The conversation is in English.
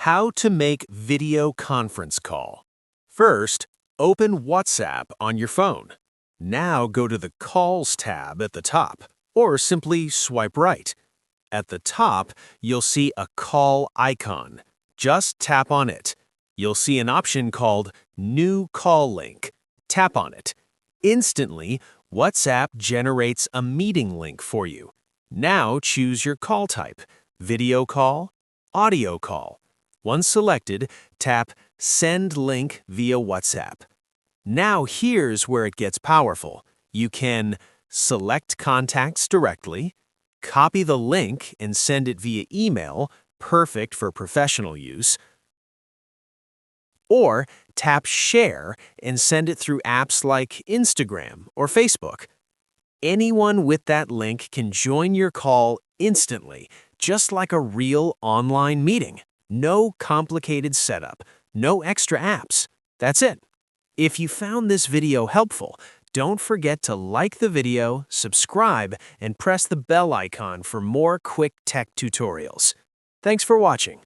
How to make video conference call. First, open WhatsApp on your phone. Now go to the Calls tab at the top, or simply swipe right. At the top, you'll see a call icon. Just tap on it. You'll see an option called New Call Link. Tap on it. Instantly, WhatsApp generates a meeting link for you. Now choose your call type: video call, audio call. Once selected, tap Send Link via WhatsApp. Now here's where it gets powerful. You can select contacts directly, copy the link and send it via email, perfect for professional use, or tap Share and send it through apps like Instagram or Facebook. Anyone with that link can join your call instantly, just like a real online meeting. No complicated setup, no extra apps. That's it. If you found this video helpful, don't forget to like the video, subscribe, and press the bell icon for more quick tech tutorials. Thanks for watching.